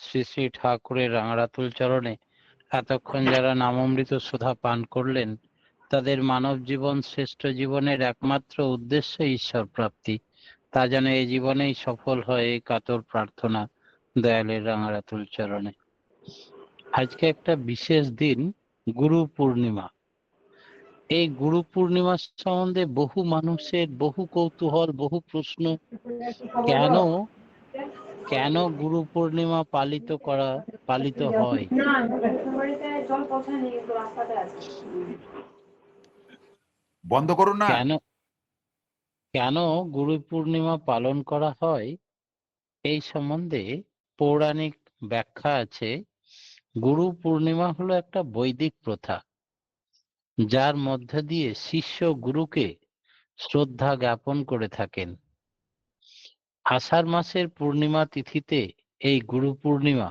শ্রী শ্রী ঠাকুরের রাঙারাতুল চরণে এতক্ষণ যারা নামামৃত সুধা পান করলেন, তাদের মানব জীবন শ্রেষ্ঠ জীবনের একমাত্র উদ্দেশ্য ঈশ্বর প্রাপ্তি। তা যেন এই জীবনেই সফল হয়, এই কাতর প্রার্থনা দয়ালের রাঙারাতুল চরণে। আজকে একটা বিশেষ দিন, গুরু পূর্ণিমা। এই গুরু পূর্ণিমা সম্বন্ধে বহু মানুষের বহু কৌতূহল, বহু প্রশ্ন। কেন কেন গুরু পূর্ণিমা পালিত হয়? বন্ধ করুন না। কেন কেন গুরু পূর্ণিমা পালন করা হয়, এই সম্বন্ধে পৌরাণিক ব্যাখ্যা আছে। গুরু পূর্ণিমা হলো একটা বৈদিক প্রথা, যার মধ্য দিয়ে শিষ্য গুরুকে শ্রদ্ধা জ্ঞাপন করে থাকেন। আষাঢ় মাসের পূর্ণিমা তিথিতে এই গুরু পূর্ণিমা।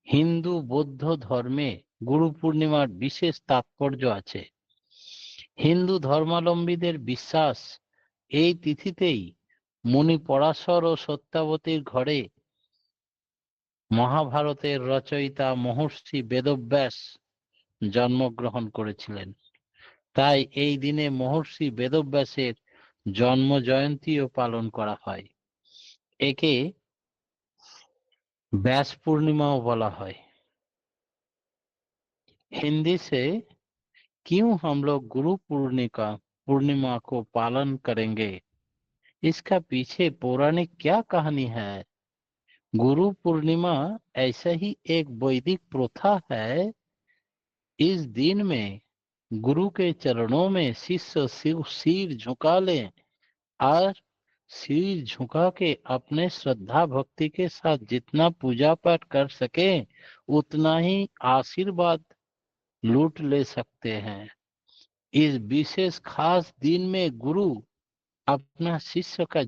হিন্দু বৌদ্ধ ধর্মে গুরু পূর্ণিমার বিশেষ তাৎপর্য আছে। হিন্দু ধর্মাবলম্বীদের বিশ্বাস, এই তিথিতেই মুনি পরাশর ও সত্যাবতীর ঘরে মহাভারতের রচয়িতা মহর্ষি বেদব্যাস জন্মগ্রহণ করেছিলেন। তাই এই দিনে মহর্ষি বেদব্যাসের জন্ম জয়ন্তীও পালন করা হয়। একে व्यास पूर्णिमाओं बोला है। हिंदी से क्यों हम लोग गुरु पूर्णिमा को पालन करेंगे, इसका पीछे पौराणिक क्या कहानी है? गुरु पूर्णिमा ऐसा ही एक वैदिक प्रथा है। इस दिन में गुरु के चरणों में शिष्य सिर झुका लें और सिर झुका के अपने श्रद्धा भक्ति के साथ जितना पूजा पाठ कर सके उतना ही आशीर्वाद लूट ले सकते हैं। इस विशेष खास दिन में गुरु अपना शिष्य का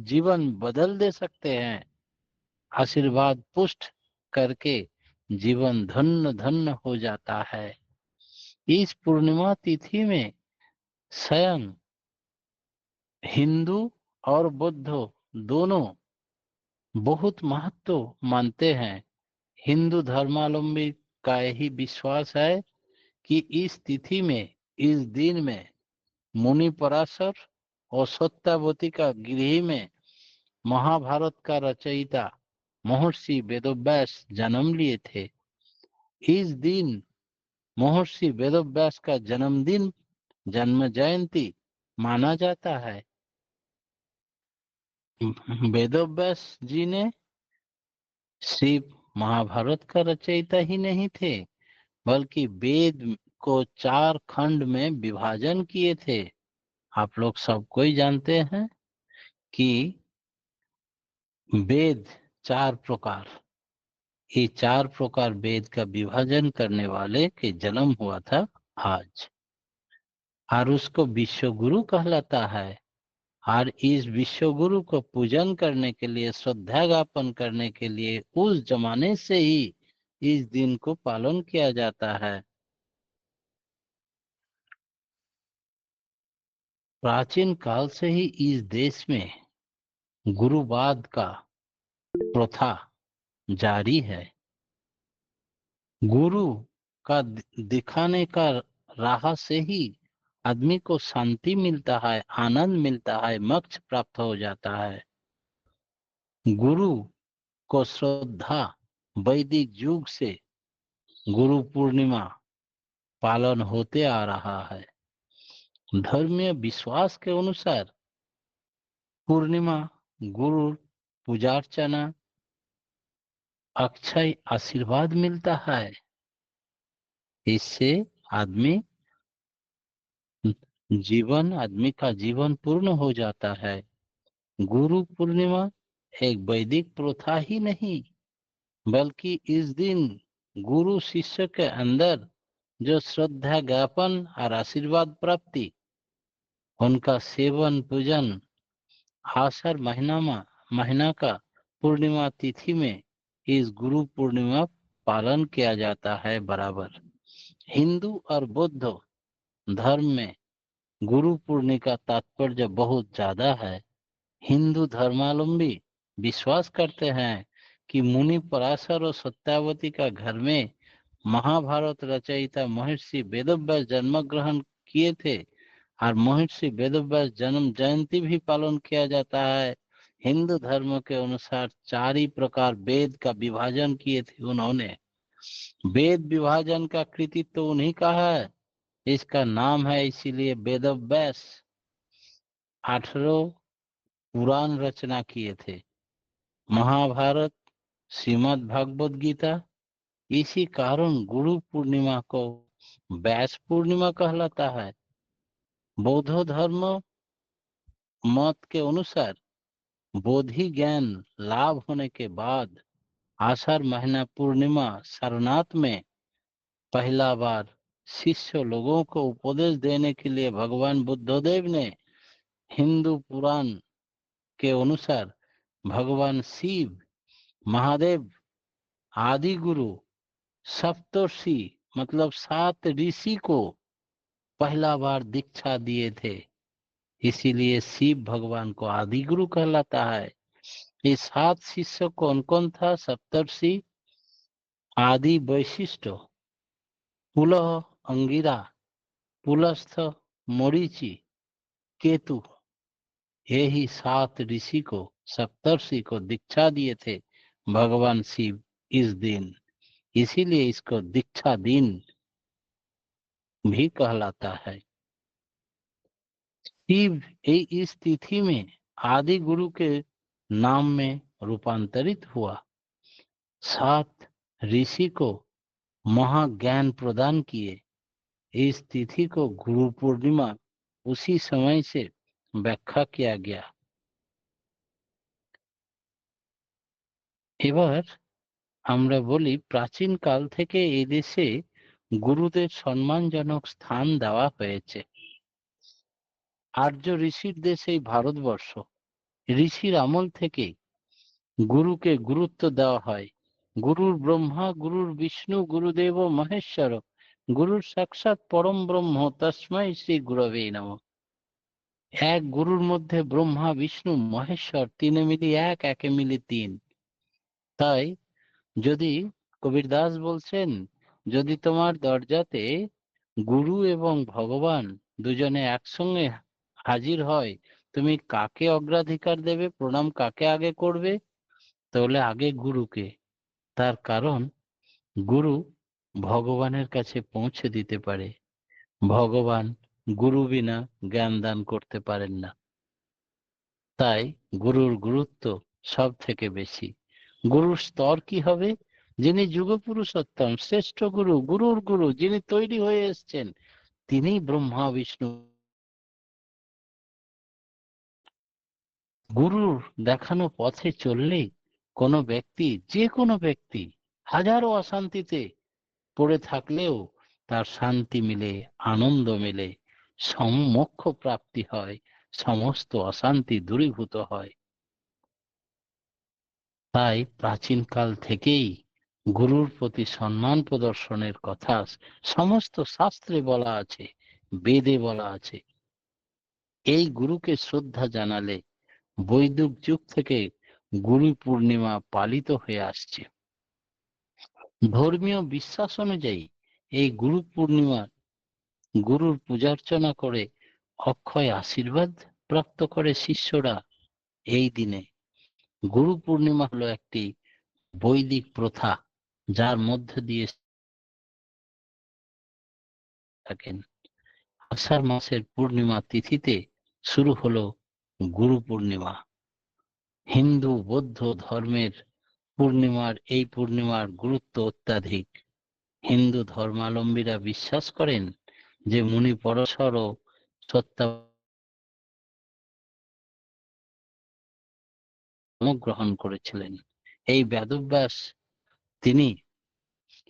जीवन बदल दे सकते हैं। आशीर्वाद पुष्ट करके जीवन धन्य धन्य हो जाता है। इस पूर्णिमा तिथि में स्वयं हिंदू और बौद्ध दोनों बहुत महत्व मानते हैं। हिंदू धर्मावलंबी का यही विश्वास है कि इस तिथि में, इस दिन में मुनि पराशर और सत्यावती का गृह में महाभारत का रचयिता महर्षि वेदव्यास जन्म लिए थे। इस दिन महर्षि वेदव्यास का जन्मदिन, जन्म जयंती माना जाता है। वेदव्यास जी ने सिर्फ महाभारत का रचयिता ही नहीं थे, बल्कि वेद को 4 खंड में विभाजन किए थे। आप लोग सब कोई जानते हैं कि वेद 4 प्रकार, ये 4 प्रकार वेद का विभाजन करने वाले के जन्म हुआ था आज, और उसको विश्व गुरु कहलाता है। और इस विश्व गुरु को पूजन करने के लिए, श्रद्धा ज्ञापन करने के लिए उस जमाने से ही इस दिन को पालन किया जाता है। प्राचीन काल से ही इस देश में गुरुवाद का प्रथा जारी है। गुरु का दिखाने का राह से ही आदमी को शांति मिलता है, आनंद मिलता है, मोक्ष प्राप्त हो जाता है। गुरु को श्रद्धा वैदिक युग से गुरु पूर्णिमा पालन होते आ रहा है। धर्मीय विश्वास के अनुसार पूर्णिमा गुरु पूजा अर्चना अक्षय आशीर्वाद मिलता है। इससे आदमी का जीवन पूर्ण हो जाता है। गुरु पूर्णिमा एक वैदिक प्रथा ही नहीं, बल्कि इस दिन गुरु शिष्य के अंदर जो श्रद्धा ज्ञापन और आशीर्वाद प्राप्ति, उनका सेवन पूजन आषाढ़ महीना का पूर्णिमा तिथि में इस गुरु पूर्णिमा पालन किया जाता है बराबर। हिंदू और बौद्ध धर्म में गुरु पूर्णिमा का तात्पर्य बहुत ज्यादा है। हिंदू धर्मावलंबी विश्वास करते हैं कि मुनि पराशर और सत्यावती का घर में महाभारत रचयिता महर्षि वेदव्यास जन्म ग्रहण किए थे और महर्षि वेदव्यास जन्म जयंती भी पालन किया जाता है। हिंदू धर्म के अनुसार 4 ही प्रकार वेद का विभाजन किए थे उन्होंने। वेद विभाजन का कृतित्व तो उन्हीं का है, इसका नाम है इसीलिए वेदव्यास। 18 पुराण रचना किए थे, महाभारत, श्रीमद् भागवत गीता। इसी कारण गुरु पूर्णिमा को व्यास पूर्णिमा कहलाता है। बौद्ध धर्म मत के अनुसार बोधि ज्ञान लाभ होने के बाद आषाढ़ महीना पूर्णिमा सारनाथ में पहला बार शिष्य लोगों को उपदेश देने के लिए भगवान बुद्धदेव ने हिंदू पुराण के अनुसार भगवान शिव, महादेव, आदि गुरु, सप्तर्षि मतलब 7 ऋषि को पहला बार दीक्षा दिए थे। इसीलिए शिव भगवान को आदि गुरु कहलाता है। ये 7 शिष्य कौन कौन था? सप्तर्षि आदि वैशिष्ट, पुलह अंगिरा, पुलस्थ मरीचि, केतु, यही 7 ऋषि को, सप्तर्षि को दीक्षा दिए थे भगवान शिव इस दिन। इसीलिए इसको दीक्षा दिन भी कहलाता है। शिव इस तिथि में आदि गुरु के नाम में रूपांतरित हुआ। 7 ऋषि को महाज्ञान प्रदान किए। इस तिथि को गुरु पूर्णिमा उसी समय से व्याख्या किया गया। এবার আমরা বলি প্রাচীন কাল থেকে এই দেশে গুরুদের সম্মানজনক স্থান দেওয়া হয়েছে। আর্য ঋষির দেশ এই ভারতবর্ষ। ঋষির আমল থেকে গুরুকে গুরুত্ব দেওয়া হয়। গুরুর ব্রহ্মা, গুরুর বিষ্ণু, গুরুদেব মহেশ্বর, গুরুর সাক্ষাৎ পরম ব্রহ্ম তস্মৈ শ্রী গুরবে নমঃ। এক গুরুর মধ্যে ব্রহ্মা, বিষ্ণু, মহেশ্বর তিনে মিলি এক, একে মিলি 3। তাই যদি কবির দাস বলছেন, যদি তোমার দরজাতে গুরু এবং ভগবান দুজনে একসঙ্গে হাজির হয়, তুমি কাকে অগ্রাধিকার দেবে, প্রণাম কাকে আগে করবে? তাহলে আগে গুরুকে। তার কারণ গুরু ভগবানের কাছে পৌঁছে দিতে পারে। ভগবান গুরু বিনা জ্ঞান দান করতে পারেন না। তাই গুরুর গুরুত্ব সব থেকে বেশি। গুরুর স্তর কি হবে? যিনি যুগপুরুষোত্তম শ্রেষ্ঠ গুরু, গুরুর গুরু, যিনি তৈরি হয়ে এসছেন, তিনি ব্রহ্মা বিষ্ণু। গুরুর দেখানো পথে চললেই কোনো ব্যক্তি, যে কোনো ব্যক্তি হাজারো অশান্তিতে পড়ে থাকলেও তার শান্তি মিলে, আনন্দ মিলে, মোক্ষ প্রাপ্তি হয়, সমস্ত অশান্তি দূরীভূত হয়। তাই প্রাচীনকাল থেকেই গুরুর প্রতি সম্মান প্রদর্শনের কথা সমস্ত শাস্ত্রে বলা আছে, বেদে বলা আছে। এই গুরুকে শ্রদ্ধা জানালে বৈদিক যুগ থেকে গুরু পূর্ণিমা পালিত হয়ে আসছে। ধর্মীয় বিশ্বাস অনুযায়ী এই গুরু পূর্ণিমা গুরুর পূজার্চনা করে অক্ষয় আশীর্বাদ প্রাপ্ত করে শিষ্যরা। এই দিনে গুরু পূর্ণিমা হলো একটি বৈদিক প্রথা, যার মধ্য দিয়ে থাকেন। আষাঢ় মাসের পূর্ণিমা তিথিতে শুরু হলো গুরু পূর্ণিমা। হিন্দু বৌদ্ধ ধর্মের এই পূর্ণিমার গুরুত্ব অত্যাধিক। হিন্দু ধর্মাবলম্বীরা বিশ্বাস করেন যে মুনি পরাশর ও সত্য গ্রহণ করেছিলেন। এই বেদব্যাস, তিনি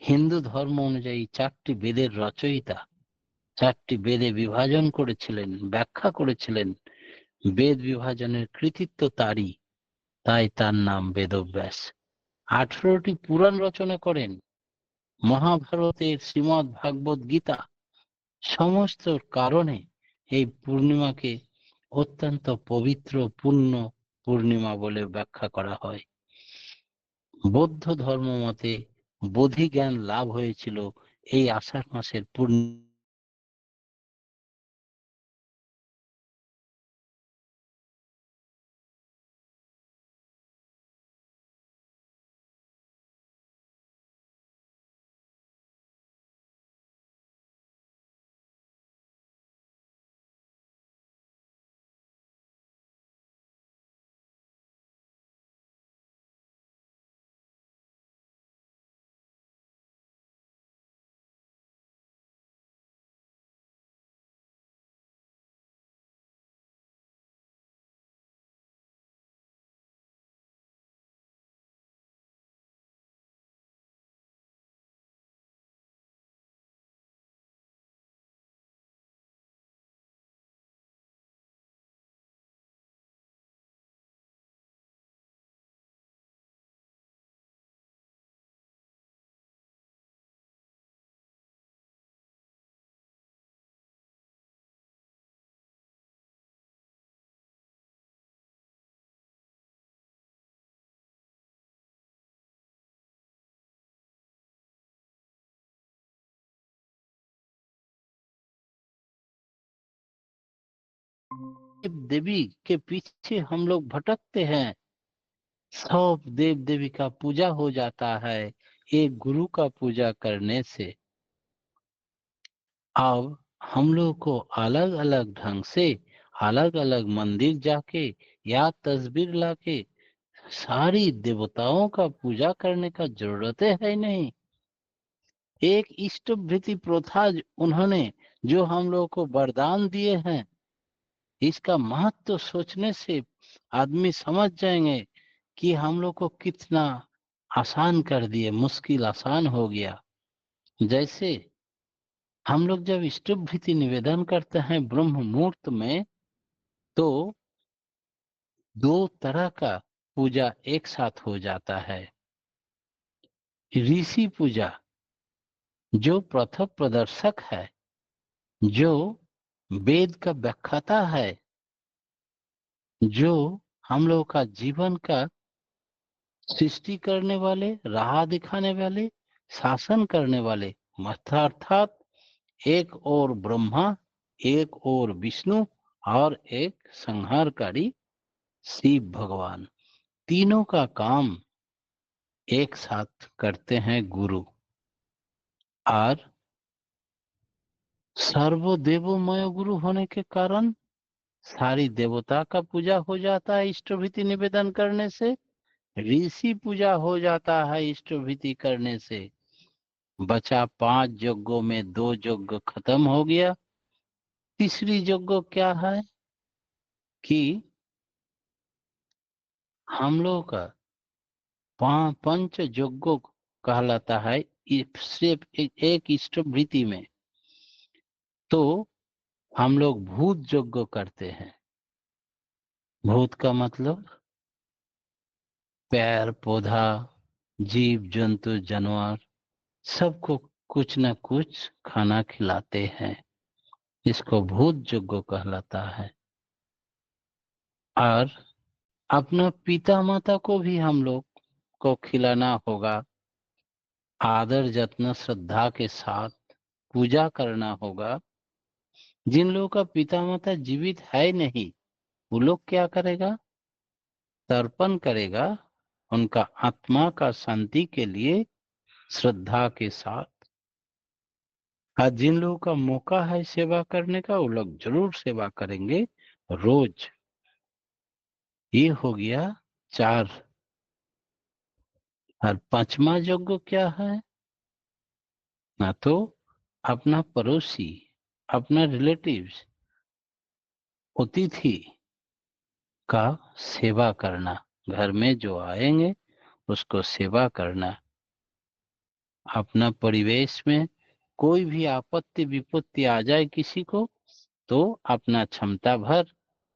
হিন্দু ধর্ম অনুযায়ী 4টি বেদের রচয়িতা। 4টি বেদে বিভাজন করেছিলেন, ব্যাখ্যা করেছিলেন। বেদ বিভাজনের কৃতিত্ব তারই, তাই তার নাম বেদব্যাস। 18টি পুরাণ রচনা করেন। মহাভারতের শ্রীমদ্ ভাগবত গীতা, সমস্ত কারণে এই পূর্ণিমাকে অত্যন্ত পবিত্র পূর্ণ পূর্ণিমা বলে ব্যাখ্যা করা হয়। বৌদ্ধ ধর্ম মতে বোধি জ্ঞান লাভ হয়েছিল এই আষাঢ় মাসের পূর্ণ देवी के पीछे हम लोग भटकते हैं। सब देव देवी का पूजा हो जाता है एक गुरु का पूजा करने से। अब हम लोग को अलग अलग ढंग से अलग अलग मंदिर जाके या तस्वीर लाके सारी देवताओं का पूजा करने का जरूरत है नहीं। एक इष्ट भृति प्रथा उन्होंने जो हम लोग को वरदान दिए हैं, इसका महत्व सोचने से आदमी समझ जाएंगे कि हम लोग को कितना आसान कर दिए, मुश्किल आसान हो गया। जैसे हम लोग जब इष्ट भृति निवेदन करते हैं ब्रह्म मुहूर्त में, तो दो तरह का पूजा एक साथ हो जाता है। ऋषि पूजा जो प्रथम प्रदर्शक है, जो वेद का व्याख्याता है, जो हम लोग का जीवन का सृष्टि करने वाले, राह दिखाने वाले, शासन करने वाले, अर्थात एक और ब्रह्मा, एक और विष्णु और एक संहारकारी शिव भगवान, तीनों का काम एक साथ करते हैं गुरु। और सर्वदेवमय गुरु होने के कारण सारी देवता का पूजा हो जाता है इष्टभीति निवेदन करने से। ऋषि पूजा हो जाता है इष्टभीति करने से। बचा 5 यज्ञों में 2 यज्ञ खत्म हो गया। तीसरी यज्ञ क्या है कि हम लोग का पंच यज्ञ कहलाता है सिर्फ एक इष्टभृति में। तो हम लोग भूत यज्ञ करते हैं। भूत का मतलब पेड़ पौधा, जीव जंतु जानवर, सबको कुछ न कुछ खाना खिलाते हैं, इसको भूत यज्ञ कहलाता है। और अपना पिता माता को भी हम लोग को खिलाना होगा, आदर जत्न श्रद्धा के साथ पूजा करना होगा। जिन लोगों का पिता माता जीवित है नहीं, वो लोग क्या करेगा? तर्पण करेगा उनका आत्मा का शांति के लिए श्रद्धा के साथ। और जिन लोगों का मौका है सेवा करने का, वो लोग जरूर सेवा करेंगे रोज। ये हो गया 4। और 5वां यज्ञ क्या है? ना तो अपना पड़ोसी, अपना रिलेटिव्स, अतिथि का सेवा करना, घर में जो आएंगे उसको सेवा करना। अपना परिवेश में कोई भी आपत्ति विपत्ति आ जाए किसी को, तो अपना क्षमता भर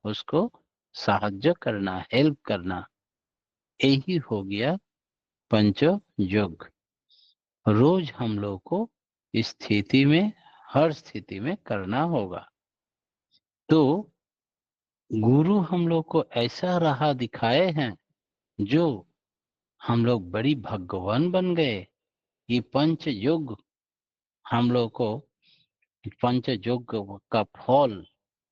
उसको साहाय्य करना, हेल्प करना। यही हो गया पंच योग। रोज हम लोग को स्थिति में, हर स्थिति में करना होगा। तो गुरु हम लोग को ऐसा राह दिखाए हैं जो हम लोग बड़ी भाग्यवान बन गए। ये पंच युग हम लोग को पंच युग का फल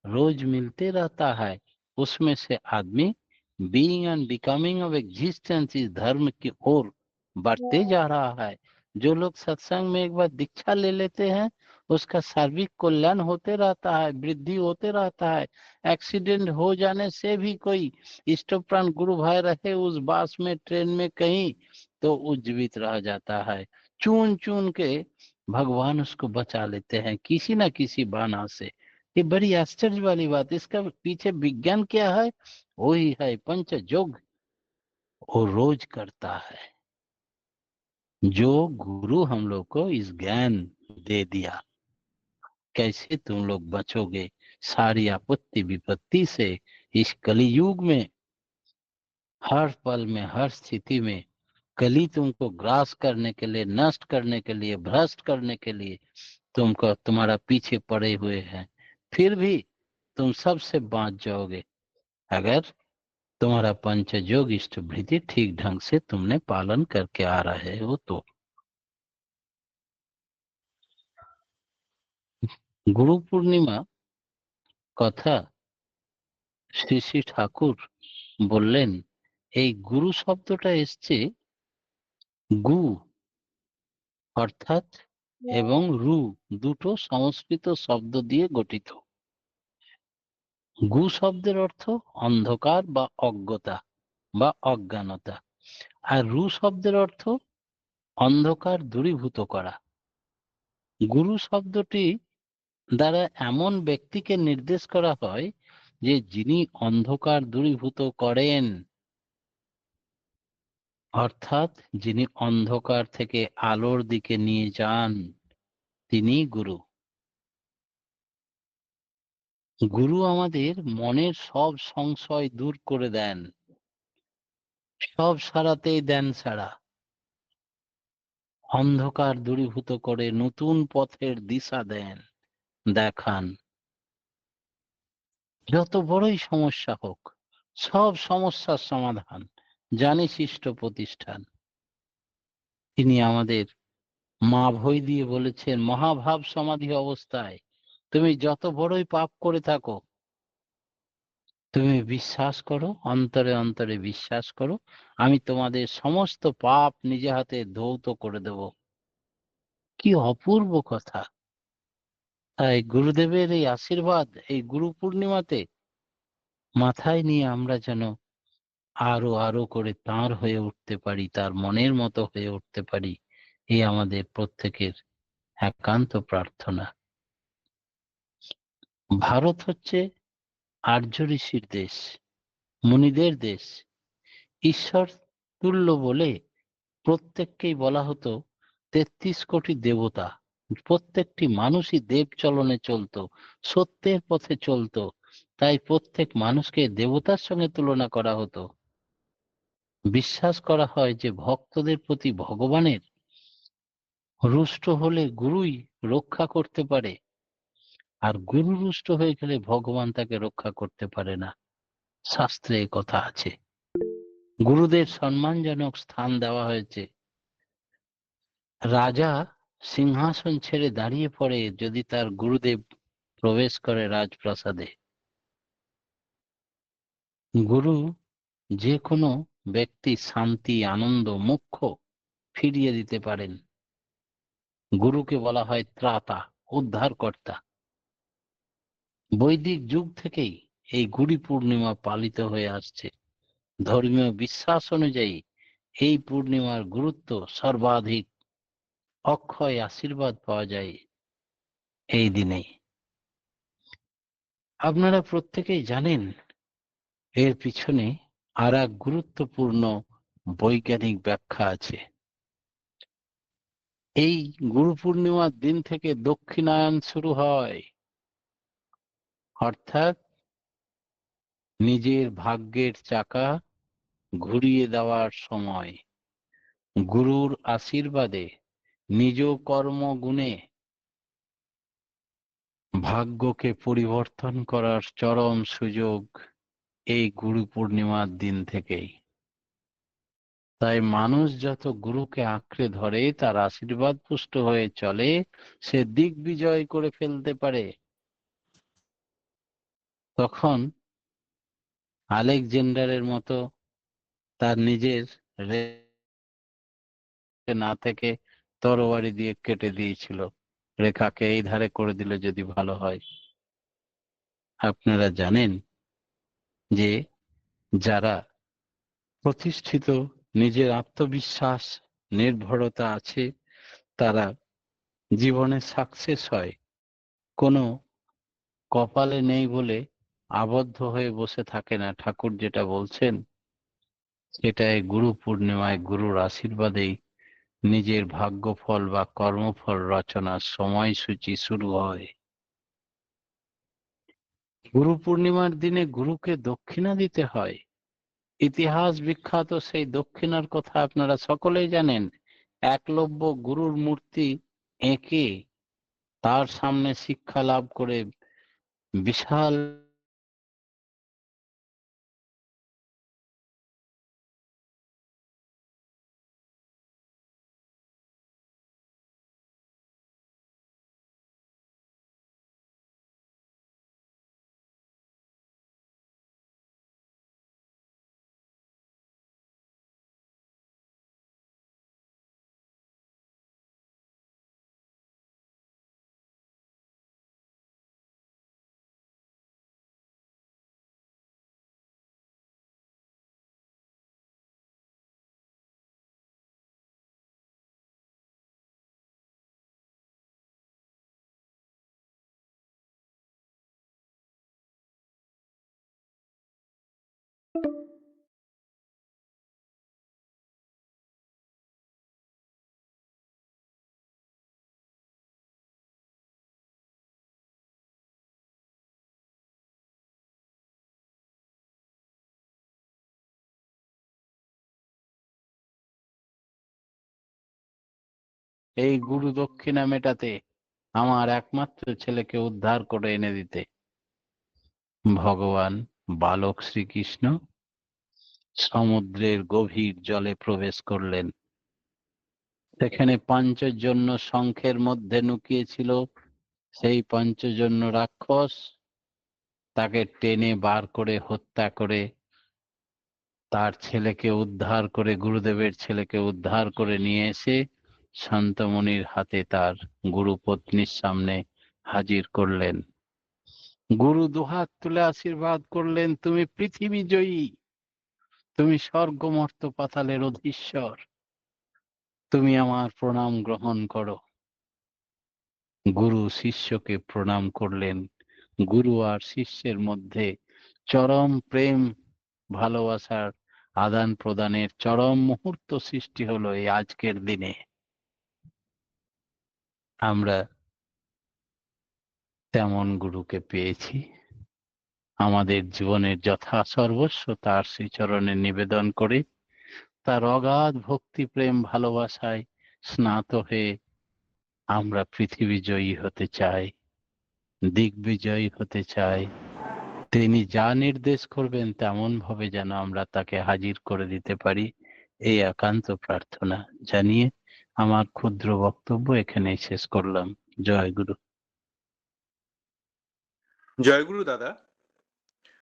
रोज मिलते रहता है। उसमें से आदमी being and becoming of existence इस धर्म की ओर बढ़ते जा रहा है। जो लोग सत्संग में एक बार दीक्षा ले लेते हैं, उसका शारीरिक कल्याण होते रहता है, वृद्धि होते रहता है। एक्सीडेंट हो जाने से भी कोई इष्टप्राण गुरु भाई रहे उस बस में, ट्रेन में कहीं, तो वो जीवित रह जाता है। चुन चुन के भगवान उसको बचा लेते हैं किसी ना किसी बहाना से। ये बड़ी आश्चर्य वाली बात। इसका पीछे विज्ञान क्या है? वही है पंच योग। वो रोज करता है। जो गुरु हम लोग को इस ज्ञान दे दिया, कैसे तुम लोग बचोगे सारी आपत्ति विपत्ति से इस कलयुग में। हर पल में, हर स्थिति में कली तुमको ग्रास करने के लिए, नष्ट करने के लिए, भ्रष्ट करने के लिए तुमको, तुम्हारा पीछे पड़े हुए हैं। फिर भी तुम सबसे बाँच जाओगे अगर तुम्हारा पंचयोग इष्ट भृति ठीक ढंग से तुमने पालन करके आ रहे हो तो। गुरु पूर्णिमा কথা শ্রী শ্রী ঠাকুর বললেন, এই গুরু শব্দটা এসছে গু অর্থাৎ এবং রু দুটো সংস্কৃত শব্দ দিয়ে গঠিত। গু শব্দের অর্থ অন্ধকার বা অজ্ঞতা বা অজ্ঞানতা, আর রু শব্দের অর্থ অন্ধকার দূরীভূত করা। গুরু শব্দটি দ্বারা এমন ব্যক্তিকে নির্দেশ করা হয় যে যিনি অন্ধকার দূরীভূত করেন, অর্থাৎ যিনি অন্ধকার থেকে আলোর দিকে নিয়ে যান, তিনি গুরু। গুরু আমাদের মনের সব সংশয় দূর করে দেন, সব সারাতেই দেন সারা, অন্ধকার দূরীভূত করে নতুন পথের দিশা দেন, দেখান। যত বড়ই সমস্যা হোক, সব সমস্যার সমাধান জানি শিষ্ট প্রতিষ্ঠান। তিনি আমাদের মা ভই দিয়ে বলেছেন, মহাভাব সমাধি অবস্থায় তুমি যত বড়ই পাপ করে থাকো, তুমি বিশ্বাস করো, অন্তরে অন্তরে বিশ্বাস করো, আমি তোমাদের সমস্ত পাপ নিজে হাতে ধৌত করে দেব। কি অপূর্ব কথা! তাই গুরুদেবের এই আশীর্বাদ এই গুরু পূর্ণিমাতে মাথায় নিয়ে আমরা যেন আরো আরো করে তাঁর হয়ে উঠতে পারি, তার মনের মতো হয়ে উঠতে পারি, এই আমাদের প্রত্যেকের একান্ত প্রার্থনা। ভারত হচ্ছে আর্য ঋষির দেশ, মুনিদের দেশ। ঈশ্বর তুল্য বলে প্রত্যেককেই বলা হতো ৩৩ কোটি দেবতা। প্রত্যেকটি মানুষই দেব চলনে চলতো, সত্যের পথে চলতো। তাই প্রত্যেক মানুষকে দেবতার সঙ্গে তুলনা করা হতো। বিশ্বাস করা হয় যে ভক্তদের প্রতি ভগবানের রুষ্ট হলে গুরুই রক্ষা করতে পারে, আর গুরু রুষ্ট হয়ে গেলে ভগবান তাকে রক্ষা করতে পারে না। শাস্ত্রে এ কথা আছে। গুরুদের সম্মানজনক স্থান দেওয়া হয়েছে। রাজা সিংহাসন ছেড়ে দাঁড়িয়ে পড়ে যদি তার গুরুদেব প্রবেশ করে রাজপ্রাসাদে। গুরু যে কোনো ব্যক্তি শান্তি, আনন্দ, মোক্ষ ফিরিয়ে দিতে পারেন। গুরুকে বলা হয় ত্রাতা, উদ্ধারকর্তা। বৈদিক যুগ থেকেই এই গুরু পূর্ণিমা পালিত হয়ে আসছে। ধর্মীয় বিশ্বাস অনুযায়ী এই পূর্ণিমার গুরুত্ব সর্বাধিক। অক্ষয় আশীর্বাদ পাওয়া যায় এই দিনেই। আপনারা প্রত্যেকেই জানেন এর পিছনে আর এক গুরুত্বপূর্ণ বৈজ্ঞানিক ব্যাখ্যা আছে। এই গুরু পূর্ণিমার দিন থেকে দক্ষিণায়ন শুরু হয়, অর্থাৎ নিজের ভাগ্যের চাকা ঘুরিয়ে দেওয়ার সময়। গুরুর আশীর্বাদে নিজ কর্ম গুণে ভাগ্যকে পরিবর্তন করার চরম সুযোগ এই গুরু পূর্ণিমার দিন থেকেই। তাই মানুষ যত গুরুকে আঁকড়ে ধরে, তার আশীর্বাদ পুষ্ট হয়ে চলে, সে দিগ্বিজয় করে ফেলতে পারে। তখন আলেকজান্ডারের মতো তার নিজের না থেকে তরবারি দিয়ে কেটে দিয়েছিল, রেখাকে এই ধারে করে দিলে যদি ভালো হয়। আপনারা জানেন যে যারা প্রতিষ্ঠিত, নিজের আত্মবিশ্বাস নির্ভরতা আছে, তারা জীবনে সাকসেস হয়। কোনো কপালে নেই বলে আবদ্ধ হয়ে বসে থাকে না। ঠাকুর যেটা বলছেন সেটাই গুরু পূর্ণিমায় গুরুর আশীর্বাদেই নিজের ভাগ্যফল বা কর্মফল রচনার সময়সূচি শুরু হয়। গুরু পূর্ণিমার দিনে গুরুকে দক্ষিণা দিতে হয়। ইতিহাস বিখ্যাত সেই দক্ষিণার কথা আপনারা সকলেই জানেন। একলব্য গুরুর মূর্তি এঁকে তার সামনে শিক্ষা লাভ করে বিশাল এই গুরু দক্ষিণা মেটাতে, আমার একমাত্র ছেলেকে উদ্ধার করে এনে দিতে ভগবান বালক শ্রীকৃষ্ণ সমুদ্রের গভীর জলে প্রবেশ করলেন। সেখানে পঞ্চজন্য শঙ্খের মধ্যে লুকিয়ে ছিল সেই পঞ্চজন্য রাক্ষস। তাকে টেনে বার করে হত্যা করে তার ছেলেকে উদ্ধার করে, গুরুদেবের ছেলেকে উদ্ধার করে নিয়ে এসে শান্তমুনির হাতে তার গুরু পত্নীর সামনে হাজির করলেন। গুরু দুহাত তুলে আশীর্বাদ করলেন, তুমি পৃথিবী জয়ী, তুমি স্বর্গ মর্ত পাতালের অধীশ্বর, তুমি আমার প্রণাম গ্রহণ করো। গুরু শিষ্যকে প্রণাম করলেন। গুরু আর শিষ্যের মধ্যে চরম প্রেম ভালোবাসার আদান প্রদানের চরম মুহূর্ত সৃষ্টি হলো এই আজকের দিনে। আমরা তেমন গুরুকে পেয়েছি। আমাদের জীবনের যথা সর্বস্ব তার শ্রীচরণে নিবেদন করে তার অগাধ ভক্তি প্রেম ভালোবাসায় স্নাত হয়ে আমরা পৃথিবী জয়ী হতে চাই, দিগ্বিজয়ী হতে চাই। তিনি যা নির্দেশ করবেন তেমন ভাবে যেন আমরা তাকে হাজির করে দিতে পারি, এই একান্ত প্রার্থনা জানিয়ে আমার ক্ষুদ্র বক্তব্য এখানেই শেষ করলাম। জয় গুরু। জয়গুরু দাদা।